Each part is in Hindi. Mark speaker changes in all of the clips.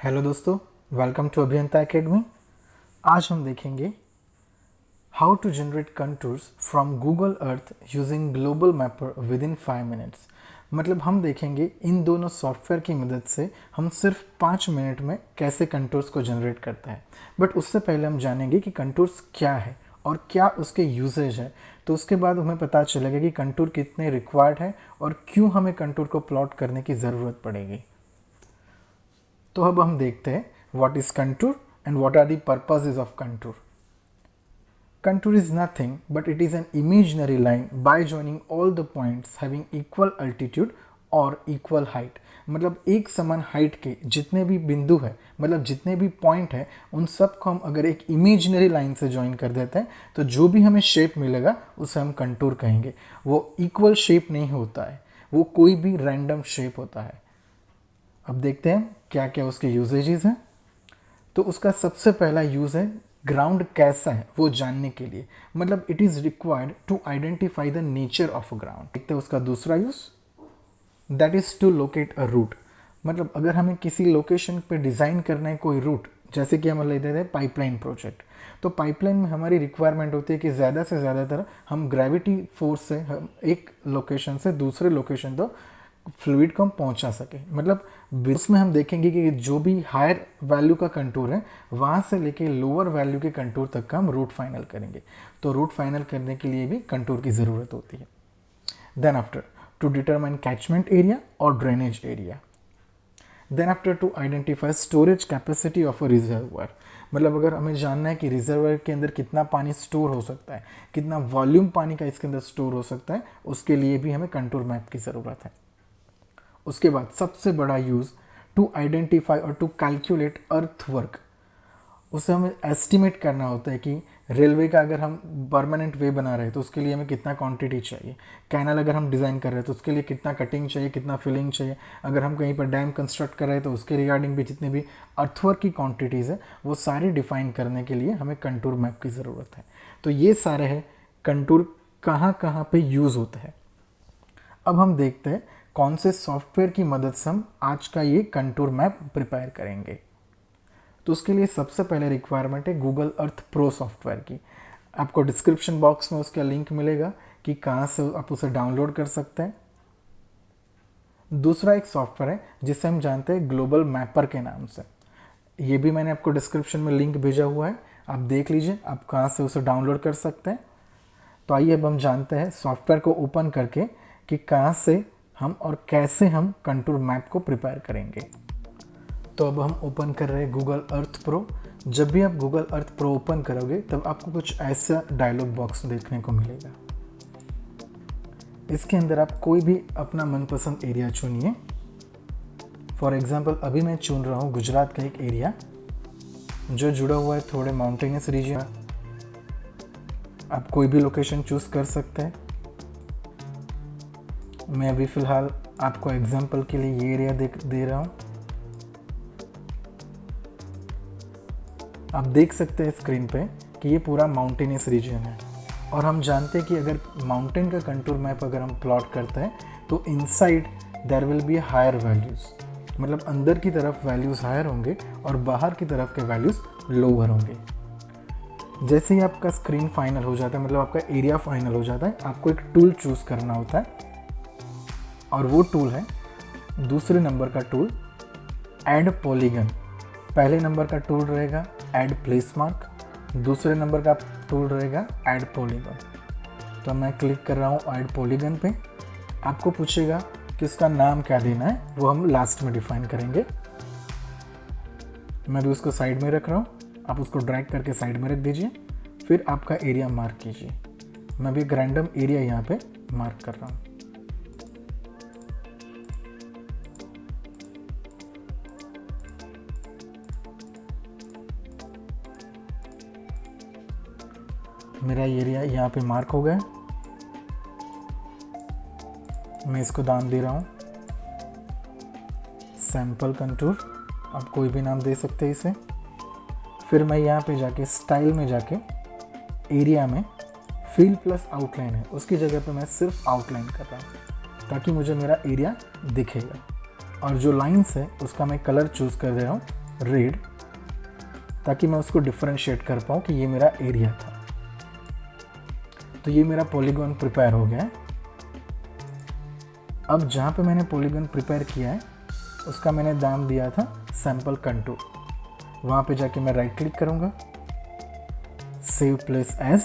Speaker 1: हेलो दोस्तों, वेलकम टू अभियंता एकेडमी। आज हम देखेंगे how to generate contours from Google Earth using Global Mapper within 5 minutes. मतलब हम देखेंगे इन दोनों सॉफ्टवेयर की मदद से हम सिर्फ 5 मिनट में कैसे कंटूर्स को जनरेट करते हैं। बट उससे पहले हम जानेंगे कि कंटूर्स क्या है और क्या उसके यूजेज है। तो उसके बाद हमें पता चलेगा कि कंटूर कितने रिक्वायर्ड है और क्यों हमें कंटूर को प्लॉट करने की ज़रूरत पड़ेगी। तो अब हम देखते हैं what is contour and what are the purposes of contour. Contour is nothing but it is an imaginary line by joining all the points having equal altitude और इक्वल हाइट। मतलब एक समान हाइट के जितने भी बिंदु है, मतलब जितने भी पॉइंट है, उन सब को हम अगर एक इमेजिनरी लाइन से ज्वाइन कर देते हैं तो जो भी हमें शेप मिलेगा उसे हम कंटूर कहेंगे। वो इक्वल शेप नहीं होता है, वो कोई भी रैंडम शेप होता है। अब देखते हैं क्या क्या उसके यूजेजेस हैं। तो उसका सबसे पहला यूज़ है ग्राउंड कैसा है वो जानने के लिए। मतलब it is required to identify the nature of a ground. देखते हैं उसका दूसरा use, that is to locate a route. मतलब अगर हमें किसी लोकेशन पे डिज़ाइन करना है कोई रूट, जैसे कि हम लेते थे पाइपलाइन प्रोजेक्ट, तो पाइपलाइन में हमारी रिक्वायरमेंट होती है कि ज़्यादा से ज़्यादातर हम ग्रेविटी फोर्स से हम एक लोकेशन से दूसरे लोकेशन तो फ्लूइड को हम पहुंचा सके। मतलब उसमें हम देखेंगे कि जो भी हायर वैल्यू का कंटूर है वहाँ से लेके लोअर वैल्यू के कंटूर तक का हम रूट फाइनल करेंगे। तो रूट फाइनल करने के लिए भी कंटूर की ज़रूरत होती है। Then after to determine catchment area और drainage area. Then after to identify storage capacity of a reservoir. मतलब अगर हमें जानना है कि रिजर्वर के अंदर कितना पानी स्टोर हो सकता है, कितना वॉल्यूम पानी का इसके अंदर स्टोर हो सकता है, उसके लिए भी हमें कंटूर मैप की ज़रूरत है। उसके बाद सबसे बड़ा यूज़ टू आइडेंटिफाई और टू कैलकुलेट अर्थ वर्क। उसे हमें एस्टिमेट करना होता है कि रेलवे का अगर हम परमानेंट वे बना रहे हैं तो उसके लिए हमें कितना क्वांटिटी चाहिए। कैनल अगर हम डिज़ाइन कर रहे हैं तो उसके लिए कितना कटिंग चाहिए, कितना फिलिंग चाहिए। अगर हम कहीं पर डैम कंस्ट्रक्ट कर रहे हैं तो उसके रिगार्डिंग भी जितने भी अर्थवर्क की क्वांटिटीज़ है वो सारी डिफाइन करने के लिए हमें कंटूर मैप की ज़रूरत है। तो ये सारे हैं कंटूर कहाँ कहाँ पे यूज़ होते हैं। अब हम देखते हैं कौन से सॉफ्टवेयर की मदद से हम आज का ये कंटूर मैप प्रिपेयर करेंगे। तो उसके लिए सबसे पहले रिक्वायरमेंट है गूगल अर्थ प्रो सॉफ्टवेयर की। आपको डिस्क्रिप्शन बॉक्स में उसका लिंक मिलेगा कि कहाँ से आप उसे डाउनलोड कर सकते हैं। दूसरा एक सॉफ्टवेयर है जिसे हम जानते हैं ग्लोबल मैपर के नाम से। ये भी मैंने आपको डिस्क्रिप्शन में लिंक भेजा हुआ है, आप देख लीजिए आप कहाँ से उसे डाउनलोड कर सकते हैं। तो आइए अब हम जानते हैं सॉफ्टवेयर को ओपन करके कि कहाँ से हम और कैसे हम कंटूर मैप को प्रिपेयर करेंगे। तो अब हम ओपन कर रहे हैं गूगल अर्थ प्रो। जब भी आप गूगल अर्थ प्रो ओपन करोगे तब आपको कुछ ऐसा डायलॉग बॉक्स देखने को मिलेगा। इसके अंदर आप कोई भी अपना मनपसंद एरिया चुनिए। फॉर एग्जांपल अभी मैं चुन रहा हूँ गुजरात का एक एरिया जो जुड़ा हुआ है थोड़े माउंटेनियस रीजन। आप कोई भी लोकेशन चूज़ कर सकते हैं। मैं अभी फ़िलहाल आपको एग्जांपल के लिए ये एरिया दे रहा हूँ। आप देख सकते हैं स्क्रीन पे कि ये पूरा माउंटेनियस रीजन है और हम जानते हैं कि अगर माउंटेन का कंटूर मैप अगर हम प्लॉट करते हैं तो inside there will be higher values. मतलब अंदर की तरफ वैल्यूज़ हायर होंगे और बाहर की तरफ के वैल्यूज़ लोअर होंगे। जैसे ही आपका स्क्रीन फाइनल हो जाता है, मतलब आपका एरिया फाइनल हो जाता है, आपको एक टूल चूज़ करना होता है और वो टूल है दूसरे नंबर का टूल ऐड पॉलीगन। पहले नंबर का टूल रहेगा ऐड प्लेस मार्क, दूसरे नंबर का टूल रहेगा ऐड पॉलीगन। तो मैं क्लिक कर रहा हूँ ऐड पॉलीगन पे। आपको पूछेगा कि इसका नाम क्या देना है, वो हम लास्ट में डिफाइन करेंगे। मैं भी उसको साइड में रख रहा हूँ, आप उसको ड्रैग करके साइड में रख दीजिए। फिर आपका एरिया मार्क कीजिए। मैं भी एक रैंडम एरिया यहाँ पे मार्क कर रहा हूँ। मेरा एरिया यहाँ पे मार्क हो गया। मैं इसको नाम दे रहा हूँ सैंपल कंटूर, आप कोई भी नाम दे सकते हैं इसे। फिर मैं यहाँ पे जाके स्टाइल में जाके एरिया में फिल प्लस आउटलाइन है उसकी जगह पे मैं सिर्फ आउटलाइन कर रहा हूँ ताकि मुझे मेरा एरिया दिखेगा। और जो लाइन्स है उसका मैं कलर चूज़ कर रहा हूँ रेड, ताकि मैं उसको डिफरेंशिएट कर पाऊँ कि ये मेरा एरिया था। तो ये मेरा पॉलीगॉन प्रिपेयर हो गया है। अब जहाँ पे मैंने पॉलीगॉन प्रिपेयर किया है उसका मैंने नाम दिया था सैम्पल कंटूर। वहाँ पे जाके मैं राइट क्लिक करूँगा, सेव प्लेस एज।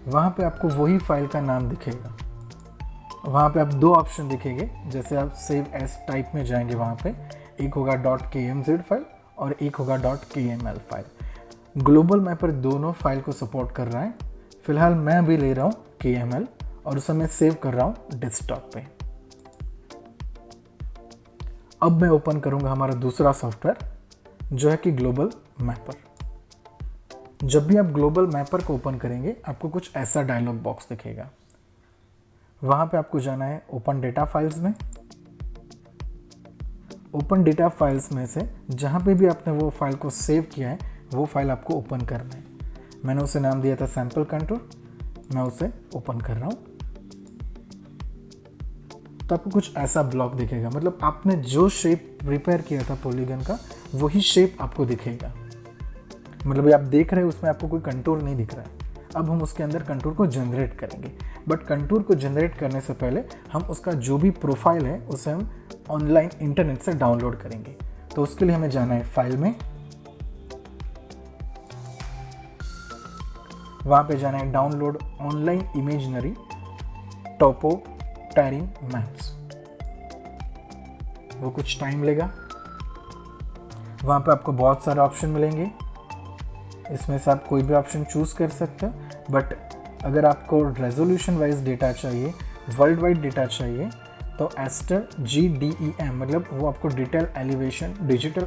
Speaker 1: वहाँ पे आपको वही फाइल का नाम दिखेगा। वहाँ पे आप दो ऑप्शन दिखेंगे। जैसे आप सेव एज टाइप में जाएंगे, वहाँ पे एक होगा .kmz फाइल और एक होगा .kml फाइल। ग्लोबल मैपर दोनों फाइल को सपोर्ट कर रहा है। फिलहाल मैं भी ले रहा हूँ KML और उसे मैं सेव कर रहा हूँ डेस्कटॉप पे। अब मैं ओपन करूँगा हमारा दूसरा सॉफ्टवेयर जो है कि ग्लोबल मैपर। जब भी आप ग्लोबल मैपर को ओपन करेंगे आपको कुछ ऐसा डायलॉग बॉक्स दिखेगा। वहाँ पे आपको जाना है ओपन डेटा फाइल्स में। ओपन डेटा फाइल्स में से जहाँ पे भी आपने वो फाइल को सेव किया है वो फाइल आपको ओपन करना है। मैंने उसे नाम दिया था सैम्पल कंटूर। मैं उसे ओपन कर रहा हूँ तो आपको कुछ ऐसा ब्लॉक दिखेगा। मतलब आपने जो शेप प्रिपेयर किया था पॉलीगन का वही शेप आपको दिखेगा। मतलब ये आप देख रहे हैं उसमें आपको कोई कंटूर नहीं दिख रहा है। अब हम उसके अंदर कंटूर को जनरेट करेंगे, बट कंटूर को जनरेट करने से पहले हम उसका जो भी प्रोफाइल है उसे हम ऑनलाइन इंटरनेट से डाउनलोड करेंगे। तो उसके लिए हमें जाना है फाइल में, वहाँ पे जाना है डाउनलोड ऑनलाइन इमेजिनरी टोपो टैरिंग मैप्स। वो कुछ टाइम लेगा। वहाँ पे आपको बहुत सारे ऑप्शन मिलेंगे। इसमें से आप कोई भी ऑप्शन चूज कर सकते हो, बट अगर आपको रेजोल्यूशन वाइज डेटा चाहिए, वर्ल्ड वाइड डेटा चाहिए, तो एस्टर GDEM मतलब वो आपको डिजिटल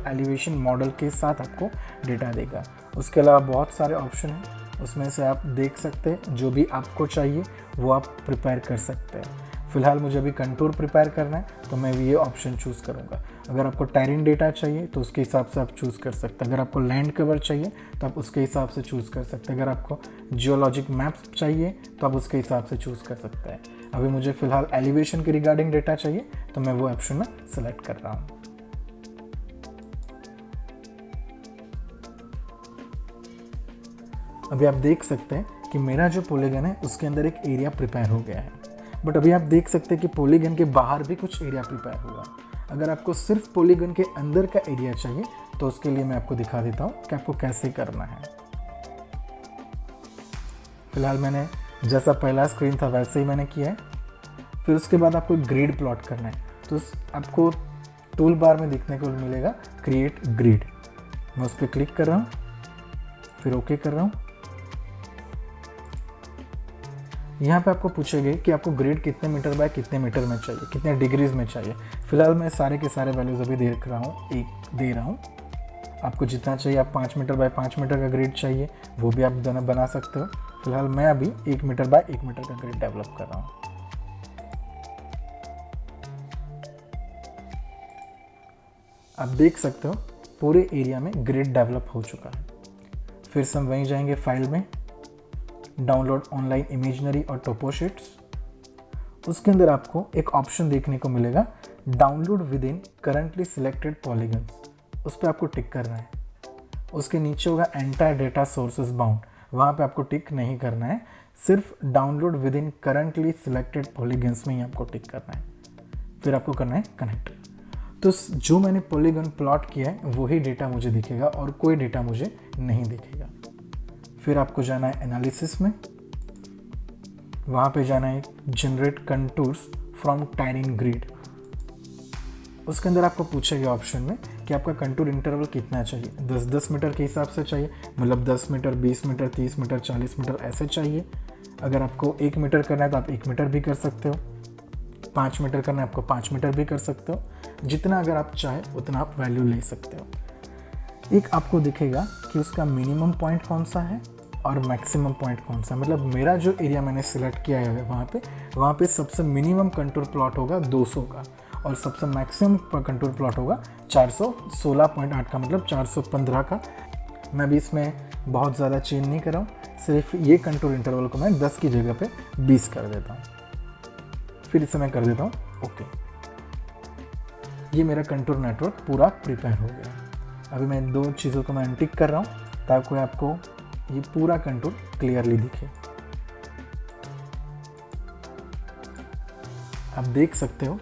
Speaker 1: एलिवेशन मॉडल के साथ आपको डेटा देगा। उसके अलावा बहुत सारे ऑप्शन हैं, उसमें से आप देख सकते हैं। जो भी आपको चाहिए वो आप प्रिपेयर कर सकते हैं। फिलहाल मुझे अभी कंटूर प्रिपेयर करना है तो मैं ये ऑप्शन चूज़ करूँगा। अगर आपको टेरेन डेटा चाहिए तो उसके हिसाब से आप चूज़ कर सकते हैं। अगर आपको लैंड कवर चाहिए तो आप उसके हिसाब से चूज़ कर सकते हैं। अगर आपको जियोलॉजिक मैप्स चाहिए तो आप उसके हिसाब से चूज़ कर सकते हैं। अभी मुझे फ़िलहाल एलिवेशन के रिगार्डिंग डेटा चाहिए तो मैं वो ऑप्शन में सेलेक्ट कर रहा हूँ। अभी आप देख सकते हैं कि मेरा जो पॉलीगन है उसके अंदर एक एरिया प्रिपेयर हो गया है। बट अभी आप देख सकते हैं कि पॉलीगन के बाहर भी कुछ एरिया प्रिपेयर हुआ। अगर आपको सिर्फ पॉलीगन के अंदर का एरिया चाहिए तो उसके लिए मैं आपको दिखा देता हूँ कि आपको कैसे करना है। फिलहाल मैंने जैसा पहला स्क्रीन था वैसे ही मैंने किया है। फिर उसके बाद आपको ग्रिड प्लॉट करना है तो आपको टूल बार में दिखने को मिलेगा क्रिएट ग्रिड। मैं उस पर क्लिक कर रहा हूँ, फिर ओके कर रहा हूँ। यहाँ पे आपको पूछेंगे कि आपको ग्रिड कितने मीटर बाय कितने मीटर में चाहिए, कितने डिग्रीज में चाहिए। फिलहाल मैं सारे के सारे वैल्यूज अभी दे रहा हूँ। आपको जितना चाहिए, आप 5 मीटर बाय 5 मीटर का ग्रिड चाहिए वो भी आप बना सकते हो। फिलहाल मैं अभी 1 मीटर बाय 1 मीटर का ग्रिड डेवलप कर रहा हूँ। आप देख सकते हो पूरे एरिया में ग्रिड डेवलप हो चुका है। फिर से हम वहीं जाएंगे फाइल में, डाउनलोड ऑनलाइन इमेजिनरी और टोपो शीट्स। उसके अंदर आपको एक ऑप्शन देखने को मिलेगा download with in currently selected polygons. उस पर आपको टिक करना है। उसके नीचे होगा एंटायर डेटा सोर्सेज बाउंड, वहाँ पे आपको टिक नहीं करना है, सिर्फ download with in currently selected polygons में ही आपको टिक करना है। फिर आपको करना है कनेक्ट। तो जो मैंने पॉलीगन प्लॉट किया है वही डेटा मुझे दिखेगा और कोई डेटा मुझे नहीं दिखेगा। फिर आपको जाना है एनालिसिस में, वहाँ पे जाना है जनरेट कंटूर्स फ्रॉम टाइनिंग ग्रिड। उसके अंदर आपको पूछेगा ऑप्शन में कि आपका कंटूर इंटरवल कितना चाहिए। 10-10 मीटर के हिसाब से चाहिए, मतलब 10 मीटर, 20 मीटर, 30 मीटर, 40 मीटर ऐसे चाहिए। अगर आपको 1 मीटर करना है तो आप 1 मीटर भी कर सकते हो। 5 मीटर करना है आपको 5 मीटर भी कर सकते हो। जितना अगर आप चाहें उतना आप वैल्यू ले सकते हो। एक आपको दिखेगा कि उसका मिनिमम पॉइंट कौन सा है और मैक्सिमम पॉइंट कौन सा है। मतलब मेरा जो एरिया मैंने सिलेक्ट किया है वहाँ पे सबसे मिनिमम कंटूर प्लॉट होगा 200 का और सबसे मैक्सिमम कंटूर प्लॉट होगा 416.8 का, मतलब 415 का। मैं भी इसमें बहुत ज़्यादा चेंज नहीं कर रहा हूँ, सिर्फ ये कंटूर इंटरवल को मैं 10 की जगह पे 20 कर देता हूँ। फिर इसे मैं कर देता हूँ ओके। ये मेरा कंटूर नेटवर्क पूरा प्रिपेयर हो गया। अभी मैं 2 चीज़ों को मैं अनटिक कर रहा हूँ ताकि आपको ये पूरा कंटूर क्लियरली दिखे। आप देख सकते हो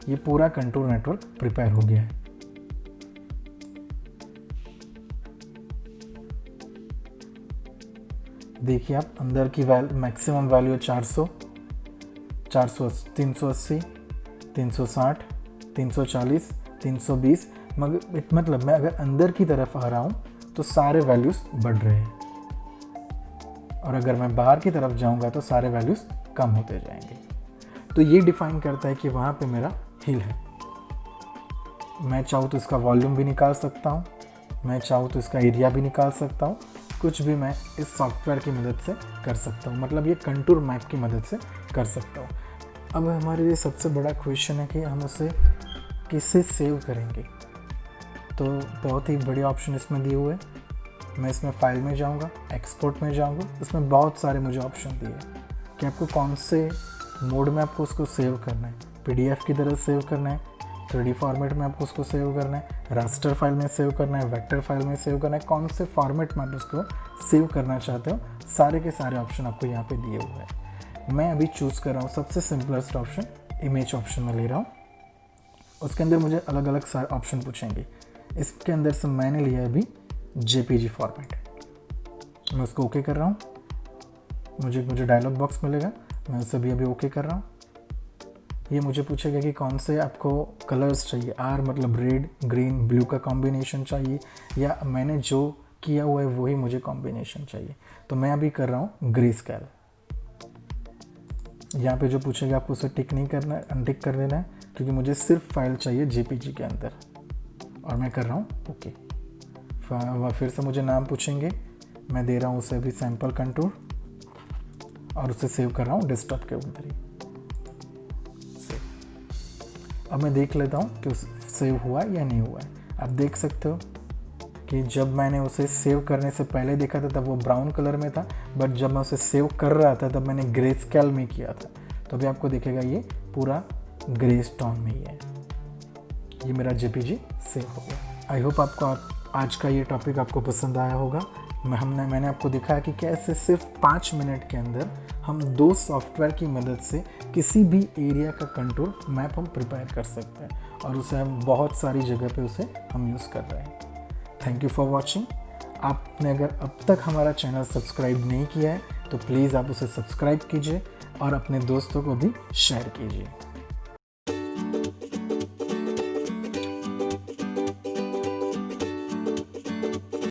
Speaker 1: ये पूरा कंटूर नेटवर्क प्रिपेयर हो गया है। देखिए आप अंदर की मैक्सिमम वैल्यू है 400, 380, 360, 340, 320। मतलब मैं अगर अंदर की तरफ आ रहा हूँ तो सारे वैल्यूज़ बढ़ रहे हैं, और अगर मैं बाहर की तरफ जाऊँगा तो सारे वैल्यूज़ कम होते जाएंगे। तो ये डिफाइन करता है कि वहाँ पे मेरा हिल है। मैं चाहूँ तो इसका वॉल्यूम भी निकाल सकता हूँ, मैं चाहूँ तो इसका एरिया भी निकाल सकता हूँ, कुछ भी मैं इस सॉफ्टवेयर की मदद से कर सकता हूँ। मतलब ये कंटूर मैप की मदद से कर सकता हूँ। अब हमारे लिए सबसे बड़ा क्वेश्चन है कि हम उसे किससे सेव करेंगे। तो बहुत ही बड़े ऑप्शन इसमें दिए हुए हैं। मैं इसमें फाइल में जाऊँगा, एक्सपोर्ट में जाऊँगा, इसमें बहुत सारे मुझे ऑप्शन दिए हैं कि आपको कौन से मोड में आपको उसको सेव करना है। PDF की तरह सेव करना है, 3D फॉर्मेट में आपको उसको सेव करना है, रास्टर फाइल में सेव करना है, वेक्टर फाइल में सेव करना है, कौन से फॉर्मेट में आप उसको सेव करना चाहते हो, सारे के सारे ऑप्शन आपको यहाँ पे दिए हुए हैं। मैं अभी चूज़ कर रहा हूँ सबसे सिंपलेस्ट ऑप्शन, इमेज ऑप्शन में ले रहा हूँ। उसके अंदर मुझे अलग अलग सारे ऑप्शन पूछेंगे। इसके अंदर से मैंने लिया है अभी JPG फॉर्मेट। मैं उसको ओके कर रहा हूँ। मुझे डायलॉग बॉक्स मिलेगा, मैं उसे भी अभी ओके कर रहा हूँ। ये मुझे पूछेगा कि कौन से आपको कलर्स चाहिए, R मतलब रेड, ग्रीन, ब्लू का कॉम्बिनेशन चाहिए, या मैंने जो किया हुआ है वही मुझे कॉम्बिनेशन चाहिए। तो मैं अभी कर रहा हूँ ग्रे स्केल। यहाँ पे जो पूछेगा आपको उसे टिक नहीं करना है, अनटिक कर देना है, क्योंकि मुझे सिर्फ फाइल चाहिए JPG के अंदर, और मैं कर रहा हूँ ओके। फिर से मुझे नाम पूछेंगे, मैं दे रहा हूँ उसे अभी सैम्पल कंटूर, और उसे सेव कर रहा हूँ डेस्कटॉप के अंदर ही। अब मैं देख लेता हूँ कि सेव हुआ या नहीं हुआ है। आप देख सकते हो कि जब मैंने उसे सेव करने से पहले देखा था तब वो ब्राउन कलर में था, बट जब मैं उसे सेव कर रहा था तब मैंने ग्रे स्केल में किया था। तो अभी आपको दिखेगा ये पूरा ग्रे टोन में ही है। ये मेरा JPG सेव हो गया। आई होप आपको आज का ये टॉपिक आपको पसंद आया होगा। मैंने आपको दिखाया कि कैसे सिर्फ 5 मिनट के अंदर हम 2 सॉफ्टवेयर की मदद से किसी भी एरिया का कंटूर मैप हम प्रिपेयर कर सकते हैं, और उसे हम बहुत सारी जगह पे उसे हम यूज़ कर रहे हैं। Thank you for watching. आपने अगर अब तक हमारा चैनल सब्सक्राइब नहीं किया है तो प्लीज़ आप उसे सब्सक्राइब कीजिए और अपने दोस्तों को भी शेयर कीजिए।